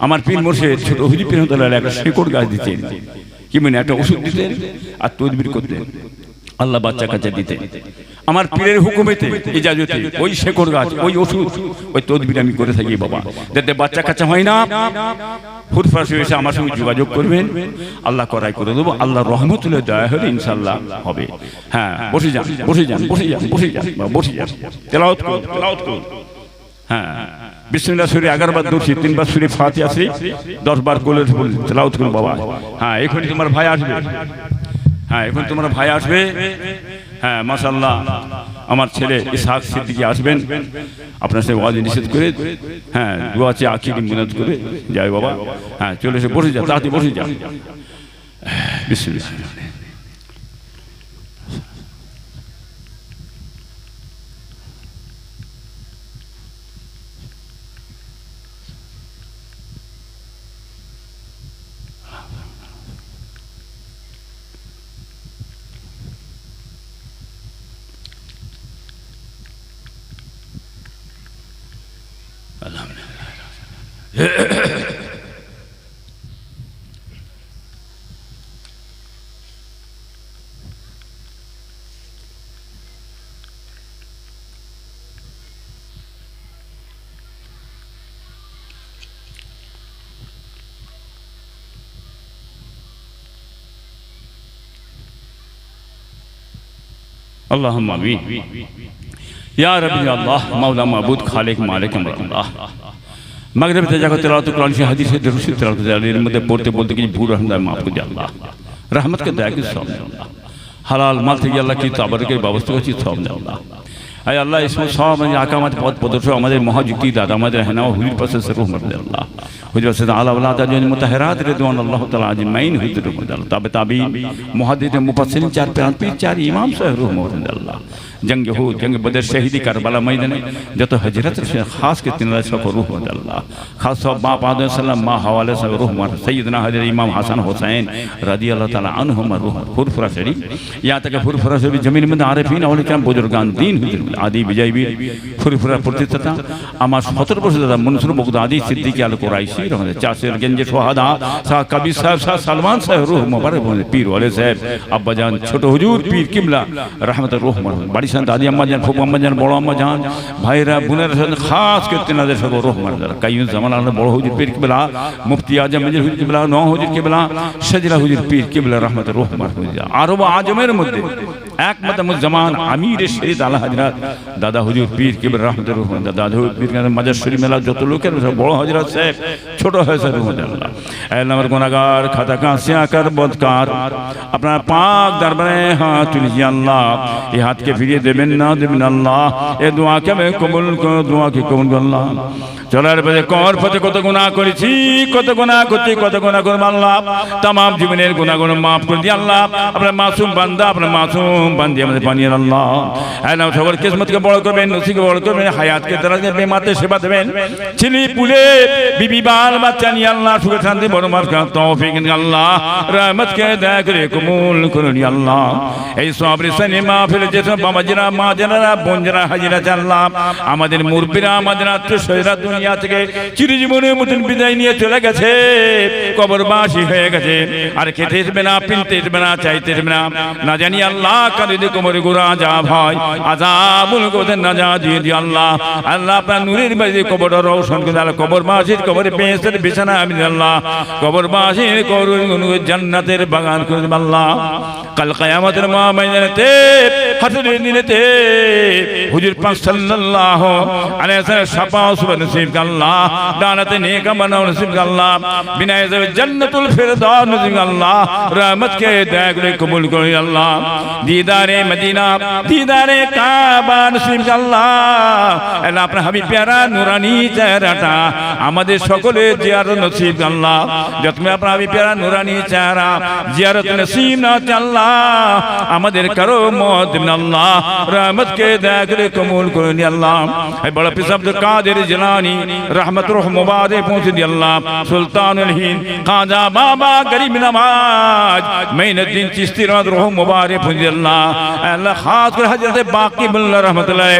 আমার পীর মুর্শিদ ছোট হুজুর পীর রহমাতুল্লাহ একটা শেকড় গাছ দিতেন, কি মানে একটা ওষুধ দিতেন আর তদবির করতেন, আল্লাহ বাচ্চা কাচ্চা দিতেন। আমার পীরের হুকুমেতে ইজাজতে ওই শেকড় গাছ ওই ওষুধ ওই তদবির আমি করে থাকি বাবা, যাতে বাচ্চা কাচ্চা হয় না ফুটফাসে এসে আমার সঙ্গে যোগাযোগ করবেন, আল্লাহ করাই করে দেবো। আল্লাহ রহমতুল্লাহ দয়া হলে ইনশাআল্লাহ হবে। হ্যাঁ বসে যান বসে যান বসে যান বসে যান বসে যান, তেলাওয়াত করুন তেলাওয়াত করুন। হ্যাঁ বিসমিল্লাহ শরীফ 11 বার দরুদ, 3 বার শরীফ ফাতিহা শরীফ, 10 বার কোলে তেলাওয়াত করুন বাবা। হ্যাঁ এখনই তোমার ভাই আসবে, হ্যাঁ এখন তোমার ভাই আসবে। হ্যাঁ মাশাআল্লাহ আমার ছেলে ইসহাক সিদ্দিকী আসবেন, আপনার সাথে ওয়াজ নিষেধ করে হ্যাঁ দোয়া চেয়ে আখিরি মিনাত করে যাই বাবা। হ্যাঁ চলে এসে বসে যা, তাড়াতাড়ি বসে যা। বিসমিল্লাহ। अल्लाहुम्मा आमीन। या रब्बी अल्लाह मौला माबूद खालिक मालिक अल्लाह मगरिब से जाकर तिलावत कुरान से हदीस से दुरूद से तिलावत इन मध्य पढ़ते बोलते कि भूल रहमत माफ कर दे अल्लाह रहमत के दया के सब अल्लाह हलाल माल থেকে আল্লাহ কি তাবারকের ব্যবস্থা করছি সব দে আল্লাহ আয় আল্লাহ ইসমে সব মানে আকামাত পথ প্রদর্শক আমাদের মহাযুক্তি দাদা আমাদের হেনা হুজুর পাশে রহমত দে আল্লাহ হুজুর সাথে আলা ওয়ালা তাজিন মুতাহহারাত রিদওয়ান আল্লাহ তাআলা আজমাইন হুজুর রহমত আল্লাহ তবে তাবিন মুহাদ্দিস মুফাসসিরিন চার প্রান্তিক চার ইমাম সাহেব রহমত দে আল্লাহ जंग हो जंग बदर शहीदी करबला मैदान जो तो हजरत से खास के तीन को रूह अल्लाह खास सब बाप आदम सल्लम मा हवाले से रूह मर सैयदना हजरत इमाम हसन हुसैन रदी अल्लाह ताला अन्हुम रूह फुरफुरा शरीफ यहाँ तक फुरफुरा से भी जमीन में आरिफिन औलिया किराम बुजुर्गान दीन आदि विजय भी फुरफुरा प्रतिष्ठा আমার 17 বছর দাদা মনসুর বগদাদি সিদ্দিকী আল কুরাইশি রহমতুল্লাহ চাষের গঞ্জে সোহাদা শাহ কবির সাহেব শাহ সালমান সাহেব রূহ মুবারক পীর ওয়ালে সাহেব আব্বাজান ছোট হুজুর পীর কিবলা রহমতুল্লাহ রূহ মুবারক বাড়ি दादी अम्मा जान फूफा अम्मा जान बड़ो अम्मा जान भाईरा बुनेर खास करते नजर सको रोह मरदर कई जमाना बड़ो हुजूर पीर किबला मुफ्ती आजम मजिद हुजूर किबला नौ हुजूर किबला शजरा हुजूर पीर किबला रहमत रोह मर हुजूर आरब आजमेर मध्य एक मतलब जमान अमीर शरीद आला हजरत दादा हुजूर पीर किबला रहमत रोह दादा हुजूर पीर के मजर शरीफ मेला जो तो लोग बड़ो हजरत साहब छोटो है सर रोह अल्लाह ऐ नमर गुनाहगार खाता का सियाकर बदकार अपना पाक दरबारे हाथ तुलिए अल्लाह ये हाथ के फिरिए देवेन ना देवेन अल्लाह ये दुआ के मैं कबूल करो दुआ के कबूल कर अल्लाह চলার পথে কর পথে কত গুনাহ করেছি কত গুনাহ করছি কত গুনাহ করব আল্লাহ तमाम জীবনের গুনাহগুলো maaf করে দিন আল্লাহ আপনার মাসুম বান্দা আপনার মাসুম বান্দি আমাদের বানিয়ে আল্লাহ আল্লাহ সবার কিসমতকে বড় করবেন নসিবকে বড় করবেন হায়াতকে দরাজে বেমাতে সেবা দেবেন ছেলে পুলে বিবি বাল বাচ্চা নিয়ে আল্লাহ সুখে শান্তি বড় মার্কা তৌফিক দিন আল্লাহ রহমতকে দয়া করে কবুল করুন আল্লাহ এই সবরে সনে মাহফিল যেসব বাবাজিরা মায়েরা বোনরা হাজিরা আল্লাহ আমাদের মুরব্বিরা আমাদের আত্মীয়-স্বজনরা দুনিয়া থেকে চিরজীবনের মতন বিদায় নিয়ে চলে গেছে কবরবাসী হয়ে গেছে আর খেতে আসবে না পিনতে আসবে না চাইতে আসবে না না জানি আল্লাহ কাদের কবরে গোরা আযাব হয় আযাবুল কবর নাজাত দিয়ে দিও আল্লাহ আল্লাহ আপনার নূরের বাড়িতে কবর রওশন করে আল্লাহ কবরবাসীর কবরে বেহেশতের বিছানা আমি আল্লাহ কবরবাসীর কবরের জান্নাতের বাগান করে দেব আল্লাহ কাল কিয়ামতের ময়দানেতে হাসরের দিনেতে হুজুর পাক সাল্লাল্লাহু আলাইহি ওয়াসাল্লাম শাফাআত নসিব আল্লাহ দানাতে নেক বানাও নসিব আল্লাহ বিনায়ে জান্নাতুল ফিরদাউস নসিব আল্লাহ रहमत के दया করে কবুল করুন আল্লাহ दीदारे मदीना दीदारे काबा नसीब আল্লাহ আল্লাহ আপনার হাবিব প্যারা নূরানি চেহারাটা আমাদের সকলের জিয়ারত নসিব আল্লাহ যতমে আপনার হাবিব প্যারা নূরানি চেহারা জিয়ারত নসিব না আল্লাহ আমাদের কারো মত আল্লাহ रहमत के दया করে কবুল করুন আল্লাহ এই বড় পিস আব্দুল কাদের জিলানী रहमत रूह मुबारक पहुंच दी अल्लाह सुल्तानुल हिंद खाजा बाबा गरीब नवाज मोइनुद्दीन चिश्ती रूह मुबारक पहुंच दी अल्लाह अल्लाह खास कर हजरत बाकी बिल्ला रहमतुल्लाह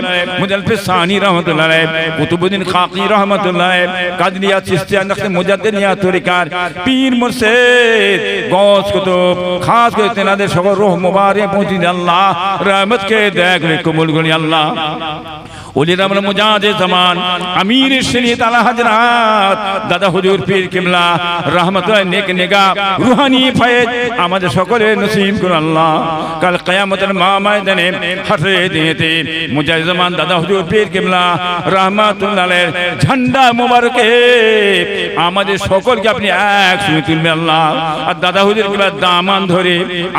मुजल्लिद सानी रहमतुल्लाह कुतुबुद्दीन खाकी रहमतुल्लाह कादरिया चिश्तिया नक्श मुजद्दिदिया तरीकार पीर मुर्शिद गौस कुतुब खास कर तेनाদের সকল रूह मुबारक पहुंच दी अल्लाह रहमत के दया করে কবুল করুন আল্লাহ ওলির আমরা মুজাহিদ জামান আমির শরীয়ত আলা হযরত দাদা হুজুর পীর কিবলা রহমতুল্লাহ নেক নেগা রুহানি ফয়েজ আমাদের সকলের নসিব করুন আল্লাহ কাল কিয়ামতের ময়দানে হাসরে দিনেতে মুজাহিদ জামান দাদা হুজুর পীর কিবলা রহমাতুল্লাহ আলাইহির ঝান্ডা মোবারকে আমাদের সকলকে আপনি একসঙ্গে তুলবেন আল্লাহ আর দাদা হুজুর কিবলা দামান ধরে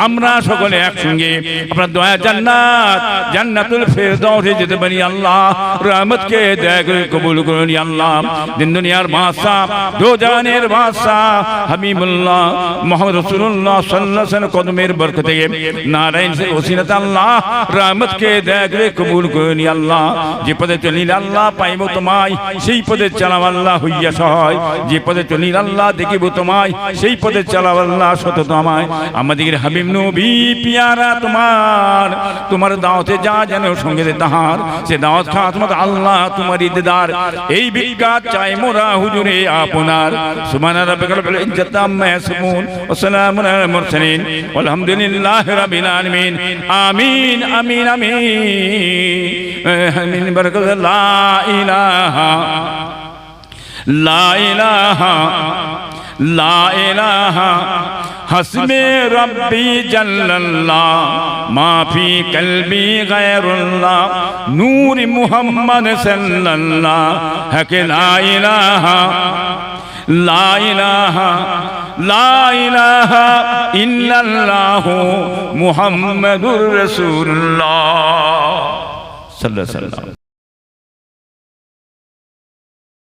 আমরা সকলে একসঙ্গে আপনার দয়া জান্নাত জান্নাতুল ফিরদাউসে যেতে পারি আল্লাহ रहमत के दया करे कबूल करो या अल्लाह दिन दुनियार बादशाह दो जानेर बादशाह हबीबुल्लाह मोहम्मद रसूलुल्लाह सल्लल्लाहु अलैहि वसल्लम कदमेर बरकते नारायण से वसीलत अल्लाह रहमत के दया करे कबूल करो या अल्लाह जे पदे चलिल अल्लाह पाइबो তোমায় সেই পদে চালাও আল্লাহ হইয়া সহায় যে পদে চলিল আল্লাহ দেখিব তোমায় সেই পদে চালাও আল্লাহ সতত আমায় আমাদের হাবিব নবী পিয়ারা তোমার দাওয়াতে যা জানো সঙ্গে তাহার সে দাওয়াত খাতমত আল্লাহ তোমারই দিদার এই বিজ্ঞাত চাই মোরা হুজুরে আপনার সুবহান রাব্বিকাল ইজ্জাতি আম্মা ইয়াসিফুন ওয়া সালামুন আলাল মুরসালিন আলহামদুলিল্লাহি রাব্বিল আলামিন আমিন আমিন আমিন আমিন বারাকাত লা ইলাহা লা ইলাহা লা ইলাহা हस्बे रब्बी जल्लल्लाह माफी कल्बी गैरुल्लाह नूर मुहम्मद सल्लल्लाह है कि ला इलाहा ला इलाहा ला इलाहा इल्लल्लाह मुहम्मदुर रसूलुल्लाह सल्लल्लाहु अलैहि वसल्लम।